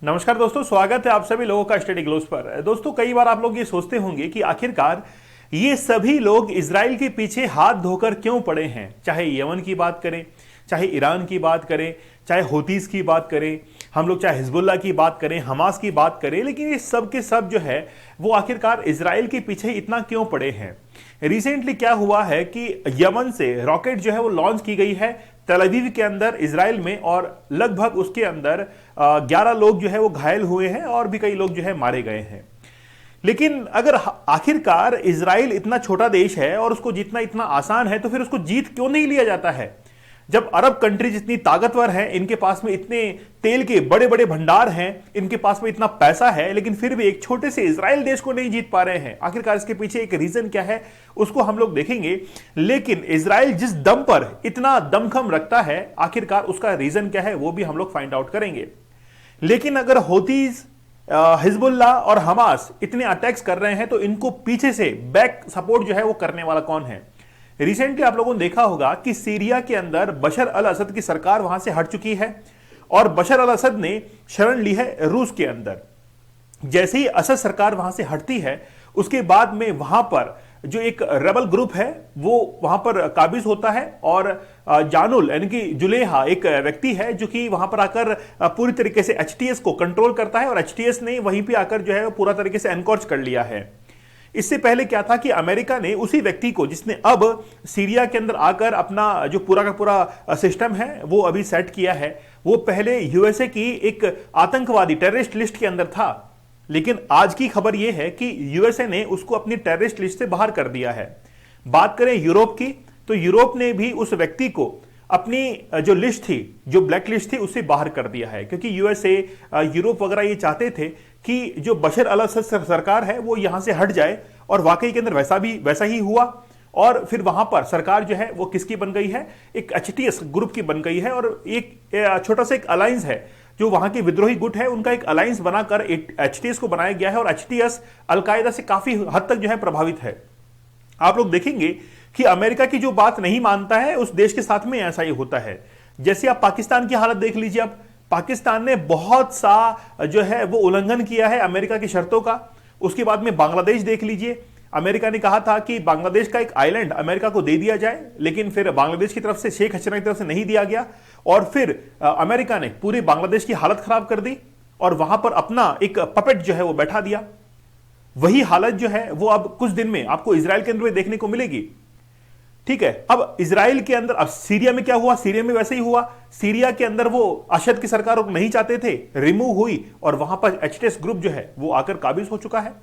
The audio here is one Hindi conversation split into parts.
नमस्कार दोस्तों, स्वागत है आप सभी लोगों का स्टडी ग्लोस पर। दोस्तों, कई बार आप लोग ये सोचते होंगे कि आखिरकार ये सभी लोग इजराइल के पीछे हाथ धोकर क्यों पड़े हैं। चाहे यमन की बात करें, चाहे ईरान की बात करें, चाहे हूतीस की बात करें, हम लोग चाहे हिजबुल्लाह की बात करें, हमास की बात करें, लेकिन ये सब के सब जो है वो आखिरकार इजराइल के पीछे इतना क्यों पड़े हैं। रिसेंटली क्या हुआ है कि यमन से रॉकेट जो है वो लॉन्च की गई है तेल अवीव के अंदर इजराइल में, और लगभग उसके अंदर 11 लोग जो है वो घायल हुए हैं और भी कई लोग जो है मारे गए हैं। लेकिन अगर आखिरकार इजराइल इतना छोटा देश है और उसको जीतना इतना आसान है, तो फिर उसको जीत क्यों नहीं लिया जाता है। जब अरब कंट्रीज इतनी ताकतवर हैं, इनके पास में इतने तेल के बड़े बड़े भंडार हैं, इनके पास में इतना पैसा है, लेकिन फिर भी एक छोटे से इजराइल देश को नहीं जीत पा रहे हैं। आखिरकार इसके पीछे एक रीजन क्या है उसको हम लोग देखेंगे। लेकिन इजराइल जिस दम पर इतना दमखम रखता है, आखिरकार उसका रीजन क्या है वो भी हम लोग फाइंड आउट करेंगे। लेकिन अगर हूतीज, हिजबुल्लाह और हमास इतने अटैक्स कर रहे हैं, तो इनको पीछे से बैक सपोर्ट जो है वो करने वाला कौन है। रिसेंटली आप लोगों ने देखा होगा कि सीरिया के अंदर बशर अल असद की सरकार वहां से हट चुकी है और बशर अल असद ने शरण ली है रूस के अंदर। जैसे ही असद सरकार वहां से हटती है, उसके बाद में वहां पर जो एक रेबल ग्रुप है वो वहां पर काबिज होता है, और जानुल यानी कि जुलेहा एक व्यक्ति है जो कि वहां पर आकर पूरी तरीके से एचटीएस को कंट्रोल करता है, और एचटीएस ने वहीं पे आकर जो है पूरा तरीके से एनकॉर्च कर लिया है। इससे पहले क्या था कि अमेरिका ने उसी व्यक्ति को, जिसने अब सीरिया के अंदर आकर अपना जो पूरा का पूरा सिस्टम है वो अभी सेट किया है, वो पहले यूएसए की एक आतंकवादी टेररिस्ट लिस्ट के अंदर था। लेकिन आज की खबर यह है कि यूएसए ने उसको अपनी टेररिस्ट लिस्ट से बाहर कर दिया है। बात करें यूरोप की, तो यूरोप ने भी उस व्यक्ति को अपनी जो लिस्ट थी, जो ब्लैक लिस्ट थी, उससे बाहर कर दिया है, क्योंकि यूएसए, यूरोप वगैरह ये चाहते थे कि जो बशर अल असद सरकार है वो यहां से हट जाए, और वाकई के अंदर वैसा ही हुआ। और फिर वहां पर सरकार जो है वो किसकी बन गई है, एक एचटीएस ग्रुप की बन गई है, और एक छोटा सा एक अलायंस है जो वहां के विद्रोही गुट है, उनका एक अलायंस बनाकर एचटीएस को बनाया गया है, और एचटीएस अलकायदा से काफी हद तक जो है प्रभावित है। आप लोग देखेंगे कि अमेरिका की जो बात नहीं मानता है उस देश के साथ में ऐसा ही होता है। जैसे आप पाकिस्तान की हालत देख लीजिए, अब पाकिस्तान ने बहुत सा जो है वो उल्लंघन किया है अमेरिका की शर्तों का। उसके बाद में बांग्लादेश देख लीजिए, अमेरिका ने कहा था कि बांग्लादेश का एक आइलैंड अमेरिका को दे दिया जाए, लेकिन फिर बांग्लादेश की तरफ से, शेख हसीना की तरफ से नहीं दिया गया, और फिर अमेरिका ने पूरी बांग्लादेश की हालत खराब कर दी और वहां पर अपना एक पपेट जो है वो बैठा दिया। वही हालत जो है वो अब कुछ दिन में आपको इजराइल के अंदर भी देखने को मिलेगी। ठीक है, अब इजराइल के अंदर, अब सीरिया में क्या हुआ, सीरिया में वैसे ही हुआ। सीरिया के अंदर वो अशद की सरकार नहीं चाहते थे, रिमूव हुई, और वहां पर एचटीएस ग्रुप जो है वो आकर काबिज हो चुका है।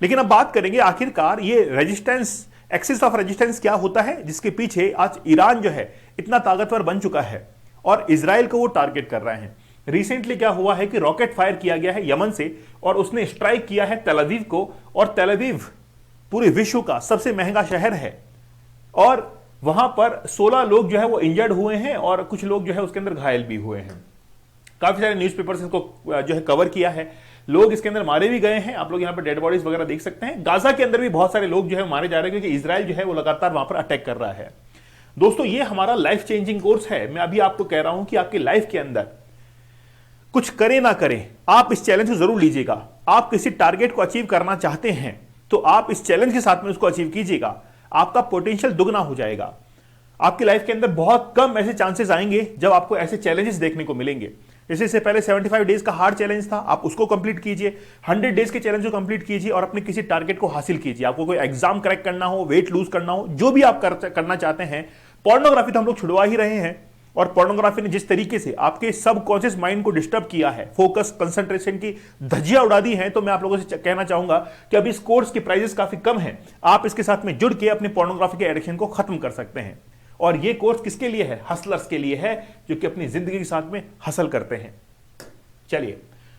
लेकिन अब बात करेंगे आखिरकार ये रेजिस्टेंस, एक्सिस ऑफ रेजिस्टेंस क्या होता है, जिसके पीछे आज ईरान जो है इतना ताकतवर बन चुका है और इजराइल को वो टारगेट कर रहे हैं। रिसेंटली क्या हुआ है कि रॉकेट फायर किया गया है यमन से, और उसने स्ट्राइक किया है तेल अवीव को, और तेल अवीव पूरे विश्व का सबसे महंगा शहर है, और वहां पर 16 लोग जो है वो इंजर्ड हुए हैं, और कुछ लोग जो है उसके अंदर घायल भी हुए हैं। काफी सारे न्यूज़पेपर्स इसको जो है कवर किया है, लोग इसके अंदर मारे भी गए हैं। आप लोग यहां पर डेड बॉडीज वगैरह देख सकते हैं। गाजा के अंदर भी बहुत सारे लोग जो है मारे जा रहे हैं, क्योंकि इजराइल जो है वो लगातार वहां पर अटैक कर रहा है। दोस्तों, ये हमारा लाइफ चेंजिंग कोर्स है। मैं अभी आपको कह रहा हूं कि आपकी लाइफ के अंदर कुछ करें ना करें, आप इस चैलेंज को जरूर लीजिएगा। आप किसी टारगेट को अचीव करना चाहते हैं तो आप इस चैलेंज के साथ में उसको अचीव कीजिएगा, आपका पोटेंशियल दुगना हो जाएगा। आपकी लाइफ के अंदर बहुत कम ऐसे चांसेस आएंगे जब आपको ऐसे चैलेंजेस देखने को मिलेंगे। जैसे इससे पहले 75 डेज का हार्ड चैलेंज था, आप उसको कंप्लीट कीजिए, 100 डेज के चैलेंज को कंप्लीट कीजिए, और अपने किसी टारगेट को हासिल कीजिए। आपको कोई एग्जाम क्रैक करना हो, वेट लूज करना हो, जो भी आप करना चाहते हैं। पोर्नोग्राफी तो हम लोग छुड़वा ही रहे हैं, और पोर्नोग्राफी ने जिस तरीके से आपके सबकॉन्शियस माइंड को डिस्टर्ब किया है, फोकस, कंसंट्रेशन की धज्जियां उड़ा दी हैं, तो मैं आप लोगों से कहना चाहूंगा कि अभी इस कोर्स की प्राइजेस काफी कम है। आप इसके साथ में जुड़ के अपने पोर्नोग्राफी के एडिक्शन को खत्म कर सकते हैं। और ये कोर्स किसके लिए है? हसलर्स के लिए है, जो कि अपनी जिंदगी के साथ में हसल करते हैं। चलिए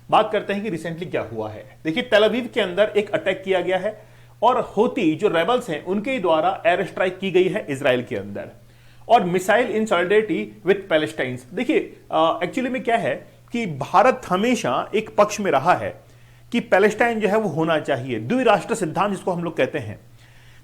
बात करते हैं कि रिसेंटली क्या हुआ है। देखिए, तेल अवीव के अंदर एक अटैक किया गया है, और हूती जो रेबल्स हैं उनके द्वारा एयर स्ट्राइक की गई है इजराइल के अंदर, और मिसाइल इन सॉलिडेरिटी विद पैलेस्टाइंस। देखिए, एक्चुअली में क्या है कि भारत हमेशा एक पक्ष में रहा है कि पैलेस्टाइन जो है वो होना चाहिए, द्विराष्ट्र सिद्धांत जिसको हम लोग कहते हैं।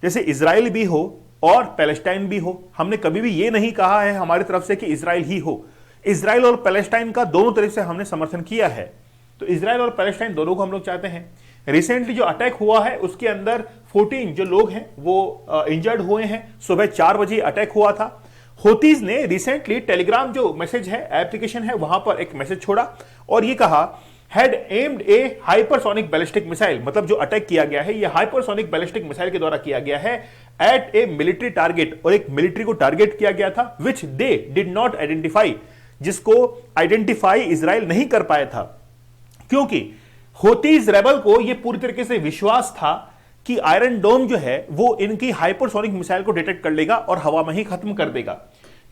जैसे इजराइल भी हो और पैलेस्टाइन भी हो, हमने कभी भी ये नहीं कहा है हमारी तरफ से कि इजराइल ही हो। इजराइल और पैलेस्टाइन का दोनों तरफ से हमने समर्थन किया है। तो इजराइल और पैलेस्टाइन दोनों को हम लोग चाहते हैं। रिसेंटली जो अटैक हुआ है उसके अंदर 14 जो लोग हैं वो इंजर्ड हुए हैं। सुबह 4 बजे अटैक हुआ था। हूतीज ने रिसेंटली टेलीग्राम जो मैसेज है, एप्लीकेशन है, वहां पर एक मैसेज छोड़ा और ये कहा had aimed A hypersonic ballistic missile, मतलब जो अटैक किया गया है ये हाइपरसोनिक बैलिस्टिक मिसाइल के द्वारा किया गया है एट ए मिलिट्री टारगेट, और एक मिलिट्री को टारगेट किया गया था विच दे डिड नॉट आइडेंटिफाई, जिसको आइडेंटिफाई इजराइल नहीं कर पाया था, क्योंकि हूतीज रेबल को यह पूरी तरीके से विश्वास था कि आयरन डोम जो है वो इनकी हाइपरसोनिक मिसाइल को डिटेक्ट कर लेगा और हवा में ही खत्म कर देगा।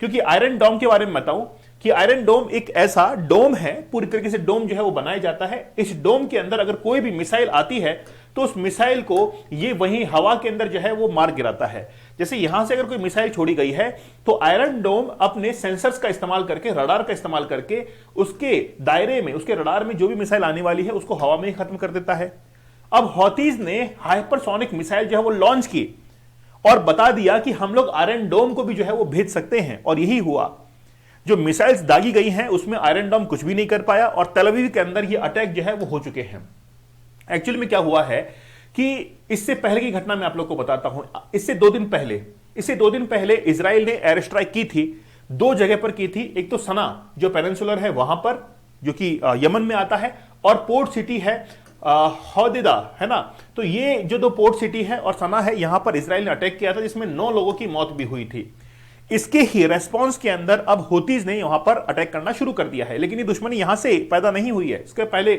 क्योंकि आयरन डोम के बारे में बताऊं कि आयरन डोम एक ऐसा डोम है, पूरी तरीके से डोम जो है वो बनाया जाता है। इस डोम के अंदर अगर कोई भी मिसाइल आती है तो उस मिसाइल को ये वहीं हवा के अंदर जो है वो मार गिराता है। जैसे यहां से अगर कोई मिसाइल छोड़ी गई है तो आयरन डोम अपने सेंसर्स का इस्तेमाल करके, रडार का इस्तेमाल करके उसके दायरे में, उसके रडार में जो भी मिसाइल आने वाली है उसको हवा में ही खत्म कर देता है। अब हौतीज ने हाइपरसोनिक मिसाइल जो है वो लॉन्च की और बता दिया कि हम लोग आयरन डोम को भी जो है वो भेज सकते हैं, और यही हुआ। जो मिसाइल्स दागी गई हैं उसमें आयरन डोम कुछ भी नहीं कर पाया और तेल अवीव के अंदर ये अटैक जो है वो हो चुके हैं। एक्चुअली में क्या हुआ है कि इससे पहले की घटना मैं आप लोग को बताता हूं। इससे 2 दिन पहले इजराइल ने एयर स्ट्राइक की थी, 2 जगह पर की थी। एक तो सना जो पेनिनसुलर है वहां पर, जो कि यमन में आता है, और पोर्ट सिटी है हौदेदा, है ना। तो ये जो 2 पोर्ट सिटी है और सना है, यहां पर इजराइल ने अटैक किया था जिसमें 9 लोगों की मौत भी हुई थी। इसके ही रेस्पॉन्स के अंदर अब हूतीज ने यहां पर अटैक करना शुरू कर दिया है। लेकिन ये दुश्मनी यहां से पैदा नहीं हुई है, इसके पहले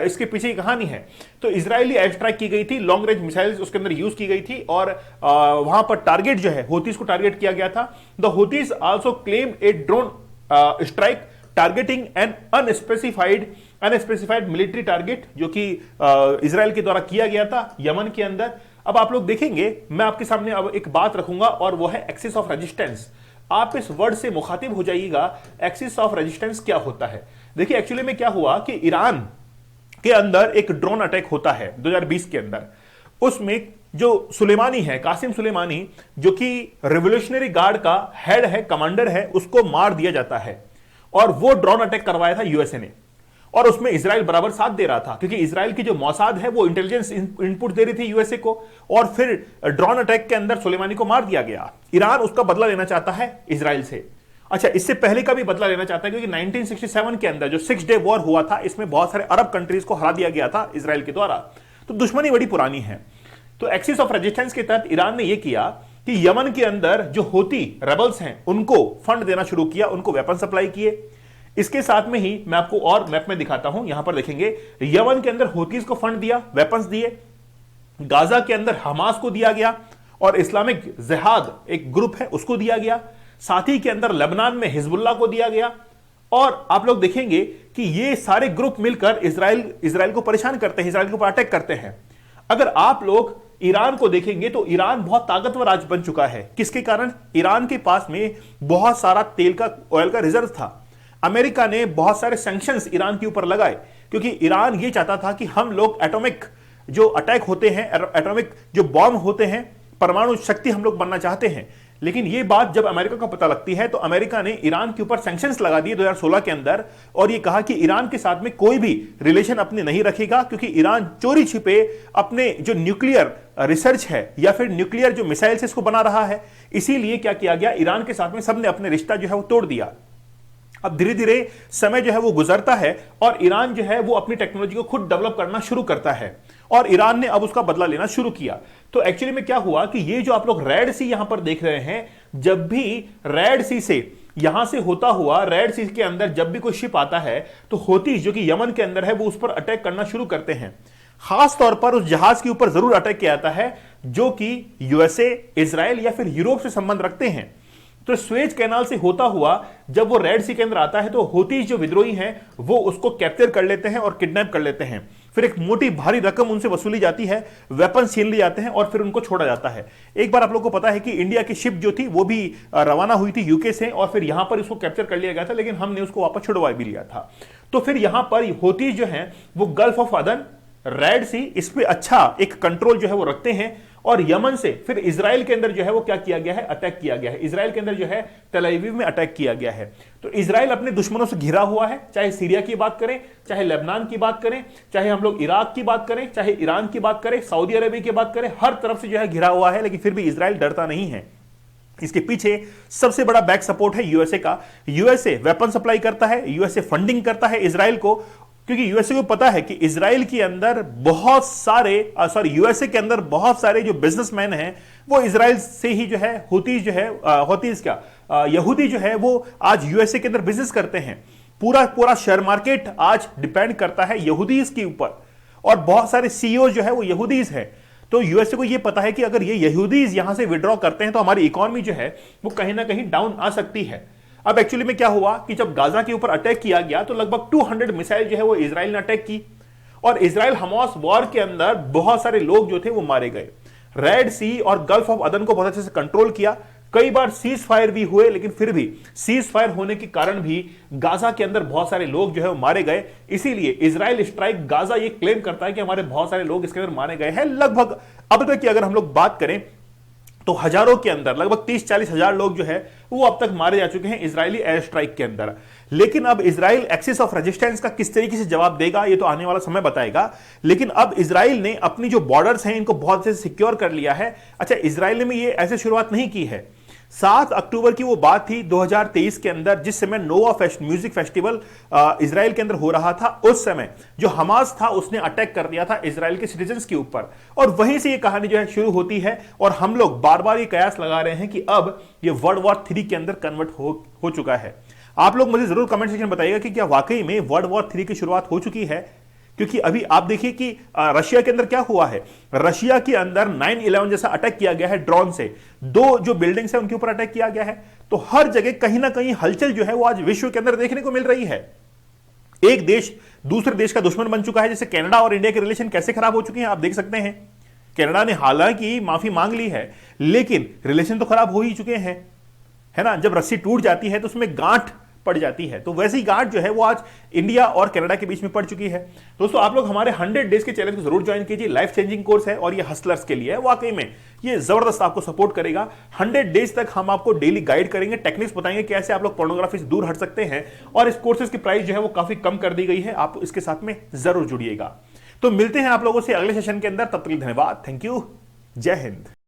इसके पीछे की कहानी है। तो इजरायली एयर स्ट्राइक की गई थी, लॉन्ग रेंज मिसाइल्स उसके अंदर यूज की गई थी और वहां पर टारगेट जो है हूतीज को टारगेट किया गया था। The Houthis also claim a drone strike targeting an unspecified military target, जो कि इजराइल के द्वारा किया गया था यमन के अंदर। अब आप लोग देखेंगे, मैं आपके सामने अब एक बात रखूंगा और वो है एक्सिस ऑफ रेजिस्टेंस। आप इस वर्ड से मुखातिब हो जाइएगा, एक्सिस ऑफ रेजिस्टेंस क्या होता है। देखिए एक्चुअली में क्या हुआ कि ईरान के अंदर एक ड्रोन अटैक होता है 2020 के अंदर। उसमें जो सुलेमानी है, कासिम सुलेमानी, जो कि रिवोल्यूशनरी गार्ड का हेड है, कमांडर है, उसको मार दिया जाता है। और वो ड्रोन अटैक करवाया था यूएसए ने, और उसमें इजराइल बराबर साथ दे रहा था, क्योंकि इजराइल की जो मौसाद है वो इंटेलिजेंस इनपुट दे रही थी यूएसए को। और फिर ड्रोन अटैक के अंदर सुलेमानी को मार दिया गया। ईरान उसका बदला लेना चाहता है इजराइल से। अच्छा, इससे पहले का भी बदला लेना चाहता है, क्योंकि 1967 के अंदर जो 6 डे वॉर हुआ था, इसमें बहुत सारे अरब कंट्रीज को हरा दिया गया था इजराइल के द्वारा। तो दुश्मनी बड़ी पुरानी है। तो एक्सिस ऑफ रेजिस्टेंस के तहत ईरान ने यह किया कि यमन के अंदर जो हूती रेबल्स हैं उनको फंड देना शुरू किया, उनको वेपन सप्लाई किए। इसके साथ में ही मैं आपको और मैप में दिखाता हूं, यहां पर देखेंगे यमन के अंदर हूतीज को फंड दिया, वेपन्स दिए। गाजा के अंदर हमास को दिया गया और इस्लामिक जिहाद एक ग्रुप है उसको दिया गया। साथ ही के अंदर लेबनान में हिजबुल्लाह को दिया गया। और आप लोग देखेंगे कि ये सारे ग्रुप मिलकर इजराइल को परेशान करते हैं, इजराइल को अटैक करते हैं। अगर आप लोग ईरान को देखेंगे तो ईरान बहुत ताकतवर राज्य बन चुका है। किसके कारण? ईरान के पास में बहुत सारा तेल का, ऑयल का रिजर्व था। अमेरिका ने बहुत सारे सैंक्शंस ईरान के ऊपर लगाए, क्योंकि ईरान ये चाहता था कि हम लोग एटॉमिक जो अटैक होते हैं, एटॉमिक जो बॉम्ब होते हैं, परमाणु शक्ति हम लोग बनना चाहते हैं। लेकिन ये बात जब अमेरिका को पता लगती है तो अमेरिका ने ईरान के ऊपर सैंक्शंस लगा दिए 2016 के अंदर, और ये कहा कि ईरान के साथ में कोई भी रिलेशन अपने नहीं रखेगा, क्योंकि ईरान चोरी छिपे अपने जो न्यूक्लियर रिसर्च है या फिर न्यूक्लियर जो मिसाइल्स इसको बना रहा है। इसीलिए क्या किया गया, ईरान के साथ में सबने अपने रिश्ता जो है वो तोड़ दिया। अब धीरे धीरे समय जो है वो गुजरता है और ईरान जो है वो अपनी टेक्नोलॉजी को खुद डेवलप करना शुरू करता है, और ईरान ने अब उसका बदला लेना शुरू किया। तो एक्चुअली में क्या हुआ कि ये जो आप लोग रेड सी यहां पर देख रहे हैं, जब भी रेड सी से यहां से होता हुआ रेड सी के अंदर जब भी कोई शिप आता है तो हूती जो कि यमन के अंदर है वो उस पर अटैक करना शुरू करते हैं। खास तौर पर उस जहाज के ऊपर जरूर अटैक किया जाता है जो कि यूएसए, इजराइल या फिर यूरोप से संबंध रखते हैं। तो स्वेज कैनाल से होता हुआ जब वो रेड सी के अंदर आता है तो हूती जो विद्रोही हैं वो उसको कैप्चर कर लेते हैं और किडनैप कर लेते हैं। फिर एक मोटी भारी रकम उनसे वसूली जाती है, वेपन छीन लिए जाते हैं और फिर उनको छोड़ा जाता है। एक बार आप लोगों को पता है कि इंडिया की शिप जो थी वो भी रवाना हुई थी यूके से, और फिर यहां पर उसको कैप्चर कर लिया गया था, लेकिन हमने उसको वापस छुड़वा भी लिया था। तो फिर यहां पर हूती जो है वो गल्फ ऑफ अदन, रेड सी, इस पे अच्छा एक कंट्रोल जो है वो रखते हैं, और यमन से फिर इजराइल के अंदर जो है वो क्या किया गया है, अटैक किया गया है। इजराइल के अंदर जो है तेल अवीव में अटैक किया गया है। तो इजराइल अपने दुश्मनों से घिरा हुआ है, चाहे सीरिया की बात करें, चाहे लेबनान की बात करें, चाहे हम लोग इराक की बात करें, चाहे ईरान की बात करें, सऊदी अरबिया की बात करें, हर तरफ से जो है घिरा हुआ है। लेकिन फिर भी इजराइल डरता नहीं है। इसके पीछे सबसे बड़ा बैक सपोर्ट है यूएसए का। यूएसए वेपन सप्लाई करता है, यूएसए फंडिंग करता है इजराइल को, क्योंकि यूएसए को पता है कि इजराइल के अंदर बहुत सारे यूएसए के अंदर बहुत सारे जो बिजनेसमैन हैं वो इजराइल से ही जो है यहूदी जो है वो आज यूएसए के अंदर बिजनेस करते हैं। पूरा पूरा शेयर मार्केट आज डिपेंड करता है यहूदीज के ऊपर, और बहुत सारे सीईओ जो है वो यहूदीज है। तो यूएसए को ये पता है कि अगर ये यहूदीज यहां से विड्रॉ करते हैं तो हमारी इकोनॉमी जो है वो कहीं ना कहीं डाउन आ सकती है। अब एक्चुअली में क्या हुआ कि जब गाजा के ऊपर अटैक किया गया तो लगभग 200 मिसाइल जो है वो इजराइल ने अटैक की, और इजराइल हमास वॉर के अंदर बहुत सारे लोग जो थे वो मारे गए। रेड सी और गल्फ ऑफ अदन को बहुत अच्छे से कंट्रोल किया। कई बार सीज फायर भी हुए, लेकिन फिर भी सीज फायर होने के कारण भी गाजा के अंदर बहुत सारे लोग जो है वो मारे गए। इसीलिए इजराइल स्ट्राइक गाजा ये क्लेम करता है कि हमारे बहुत सारे लोग इसके अंदर मारे गए हैं। लगभग अब तक की अगर हम लोग बात करें तो हजारों के अंदर लगभग 30-40 हजार लोग जो है वो अब तक मारे जा चुके हैं इजरायली एयर स्ट्राइक के अंदर। लेकिन अब इजराइल एक्सिस ऑफ रेजिस्टेंस का किस तरीके से जवाब देगा ये तो आने वाला समय बताएगा। लेकिन अब इजराइल ने अपनी जो बॉर्डर्स हैं इनको बहुत से सिक्योर कर लिया है। अच्छा, इजराइल ने ये ऐसे शुरुआत नहीं की है। 7 अक्टूबर की वो बात थी 2023 के अंदर, जिस समय नोवा म्यूजिक फेस्टिवल इजराइल के अंदर हो रहा था। उस समय जो हमास था उसने अटैक कर दिया था इजराइल के सिटीजन्स के ऊपर, और वहीं से ये कहानी जो है शुरू होती है। और हम लोग बार बार ये कयास लगा रहे हैं कि अब ये वर्ल्ड वॉर 3 के अंदर कन्वर्ट हो चुका है। आप लोग मुझे जरूर कमेंट सेक्शन में बताइएगा कि क्या वाकई में वर्ल्ड वॉर 3 की शुरुआत हो चुकी है। क्योंकि अभी आप देखिए कि रशिया के अंदर क्या हुआ है। रशिया के अंदर 9/11 जैसा अटैक किया गया है ड्रोन से। 2 जो बिल्डिंग्स है उनके ऊपर अटैक किया गया है। तो हर जगह कहीं ना कहीं हलचल जो है वो आज विश्व के अंदर देखने को मिल रही है। एक देश दूसरे देश का दुश्मन बन चुका है। जैसे कनाडा और इंडिया के रिलेशन कैसे खराब हो चुके हैं आप देख सकते हैं। कनाडा ने हालांकि माफी मांग ली है, लेकिन रिलेशन तो खराब हो ही चुके हैं, है ना। जब रस्सी टूट जाती है तो उसमें गांठ पड़ जाती है, तो वैसी गांठ जो है वो आज इंडिया और कनाडा के बीच में पड़ चुकी है। दोस्तों, आप लोग हमारे 100 डेज के चैलेंज को जरूर ज्वाइन कीजिए। लाइफ चेंजिंग कोर्स है और ये हसलर्स के लिए है। वाकई में ये जबरदस्त आपको सपोर्ट करेगा। 100 डेज तक हम आपको डेली गाइड करेंगे, टेक्निक्स बताएंगे कैसे आप लोग पोर्नोग्राफी से दूर हट सकते हैं। और इस कोर्सेज की प्राइस जो है वो काफी कम कर दी गई है। आप इसके साथ में जरूर जुड़िएगा। तो मिलते हैं आप लोगों से अगले सेशन के अंदर। तब तक धन्यवाद, थैंक यू, जय हिंद।